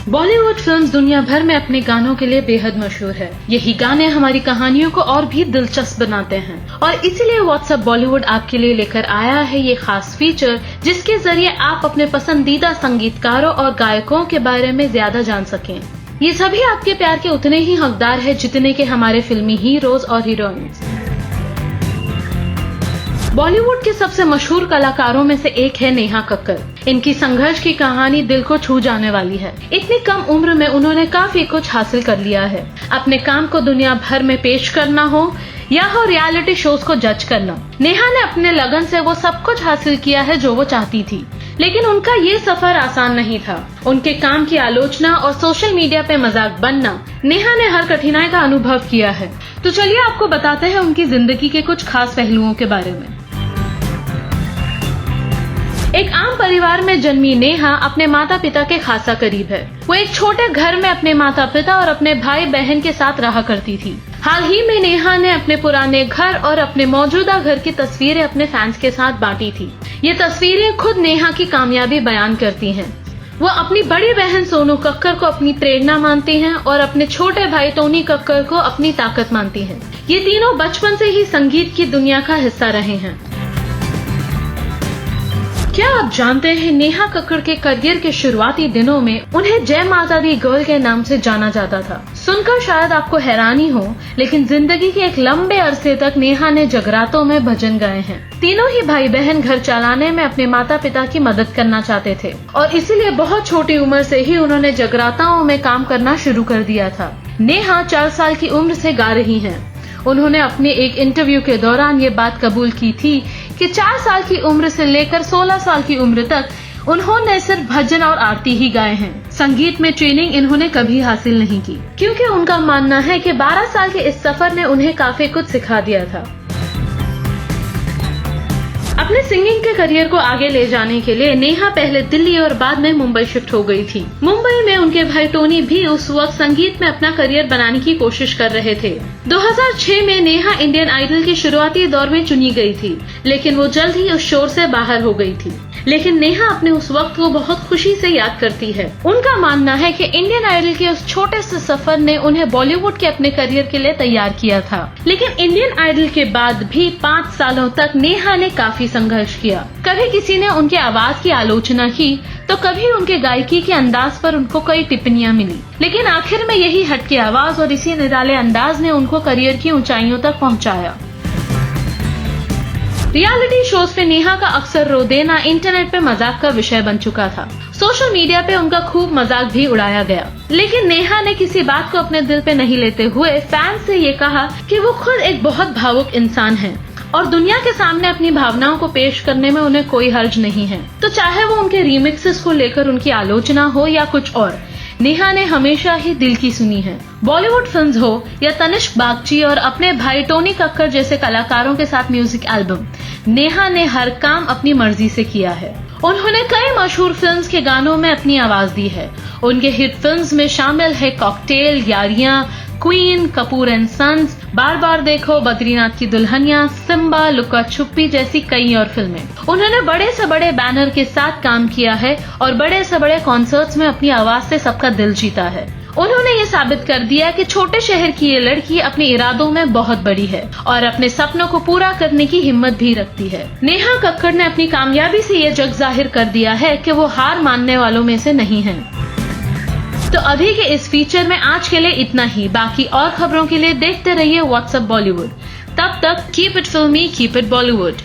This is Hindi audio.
बॉलीवुड फिल्म्स दुनिया भर में अपने गानों के लिए बेहद मशहूर है। यही गाने हमारी कहानियों को और भी दिलचस्प बनाते हैं और इसीलिए व्हाट्सएप बॉलीवुड आपके लिए लेकर आया है ये खास फीचर, जिसके जरिए आप अपने पसंदीदा संगीतकारों और गायकों के बारे में ज्यादा जान सकें। ये सभी आपके प्यार के उतने ही हकदार है जितने के हमारे फिल्मी हीरोज और हीरोइंस। बॉलीवुड के सबसे मशहूर कलाकारों में से एक है नेहा कक्कड़। इनकी संघर्ष की कहानी दिल को छू जाने वाली है। इतनी कम उम्र में उन्होंने काफी कुछ हासिल कर लिया है। अपने काम को दुनिया भर में पेश करना हो या हो रियलिटी शोज को जज करना, नेहा ने अपने लगन से वो सब कुछ हासिल किया है जो वो चाहती थी। लेकिन उनका ये सफर आसान नहीं था। उनके काम की आलोचना और सोशल मीडिया पे मजाक बनना, नेहा ने हर कठिनाई का अनुभव किया है। तो चलिए आपको बताते हैं उनकी जिंदगी के कुछ खास पहलुओं के बारे में। एक आम परिवार में जन्मी नेहा अपने माता पिता के खासा करीब है। वो एक छोटे घर में अपने माता पिता और अपने भाई बहन के साथ रहा करती थी। हाल ही में नेहा ने अपने पुराने घर और अपने मौजूदा घर की तस्वीरें अपने फैंस के साथ बांटी थी। ये तस्वीरें खुद नेहा की कामयाबी बयान करती हैं। वो अपनी बड़ी बहन सोनू कक्कड़ को अपनी प्रेरणा मानती हैं और अपने छोटे भाई टोनी कक्कड़ को अपनी ताकत मानती हैं। ये तीनों बचपन से ही संगीत की दुनिया का हिस्सा रहे हैं। क्या आप जानते हैं नेहा कक्कड़ के करियर के शुरुआती दिनों में उन्हें जय माता दी गर्ल के नाम से जाना जाता था। सुनकर शायद आपको हैरानी हो, लेकिन जिंदगी के एक लंबे अरसे तक नेहा ने जगरातों में भजन गाए हैं। तीनों ही भाई बहन घर चलाने में अपने माता पिता की मदद करना चाहते थे और इसीलिए बहुत छोटी उम्र से ही उन्होंने जगराताओं में काम करना शुरू कर दिया था। नेहा 4 साल की उम्र से गा रही हैं। उन्होंने अपने एक इंटरव्यू के दौरान ये बात कबूल की थी कि 4 साल की उम्र से लेकर 16 साल की उम्र तक उन्होंने सिर्फ भजन और आरती ही गाए हैं। संगीत में ट्रेनिंग इन्होंने कभी हासिल नहीं की, क्योंकि उनका मानना है कि 12 साल के इस सफर ने उन्हें काफी कुछ सिखा दिया था। अपने सिंगिंग के करियर को आगे ले जाने के लिए नेहा पहले दिल्ली और बाद में मुंबई शिफ्ट हो गई थी। मुंबई में उनके भाई टोनी भी उस वक्त संगीत में अपना करियर बनाने की कोशिश कर रहे थे। 2006 में नेहा इंडियन आइडल के शुरुआती दौर में चुनी गई थी, लेकिन वो जल्द ही उस शोर से बाहर हो गई थी। लेकिन नेहा अपने उस वक्त को बहुत खुशी से याद करती है। उनका मानना है कि इंडियन आइडल के उस छोटे से सफर ने उन्हें बॉलीवुड के अपने करियर के लिए तैयार किया था। लेकिन इंडियन आइडल के बाद भी 5 सालों तक नेहा ने काफी संघर्ष किया। कभी किसी ने उनके आवाज की आलोचना की, तो कभी उनके गायकी के अंदाज पर उनको कई टिप्पणियां मिली। लेकिन आखिर में यही हटके आवाज और इसी निराले अंदाज ने उनको करियर की ऊंचाइयों तक पहुंचाया। रियलिटी शोज पे नेहा का अक्सर रो देना इंटरनेट पे मजाक का विषय बन चुका था। सोशल मीडिया पे उनका खूब मजाक भी उड़ाया गया। लेकिन नेहा ने किसी बात को अपने दिल पे नहीं लेते हुए फैंस से ये कहा कि वो खुद एक बहुत भावुक इंसान है और दुनिया के सामने अपनी भावनाओं को पेश करने में उन्हें कोई हर्ज नहीं है। तो चाहे वो उनके रीमिक्सेस को लेकर उनकी आलोचना हो या कुछ और, नेहा ने हमेशा ही दिल की सुनी है। बॉलीवुड फिल्म्स हो या तनिष्क बागची और अपने भाई टोनी कक्कड़ जैसे कलाकारों के साथ म्यूजिक एल्बम, नेहा ने हर काम अपनी मर्जी से किया है। उन्होंने कई मशहूर फिल्म्स के गानों में अपनी आवाज दी है। उनके हिट फिल्म्स में शामिल है Cocktail, Yaariyan, Queen, Kapoor and Sons, Baar Baar Dekho, Badrinath की दुल्हनिया, सिम्बा, लुका छुपी जैसी कई और फिल्में। उन्होंने बड़े से बड़े बैनर के साथ काम किया है और बड़े से बड़े कॉन्सर्ट्स में अपनी आवाज से सबका दिल जीता है। उन्होंने ये साबित कर दिया कि छोटे शहर की ये लड़की अपने इरादों में बहुत बड़ी है और अपने सपनों को पूरा करने की हिम्मत भी रखती है। नेहा कक्कड़ ने अपनी कामयाबी से ये जग जाहिर कर दिया है कि वो हार मानने वालों में से नहीं है। तो अभी के इस फीचर में आज के लिए इतना ही। बाकी और खबरों के लिए देखते रहिए व्हाट्सएप बॉलीवुड। तब तक कीप इट फिल्मी, कीप इट बॉलीवुड।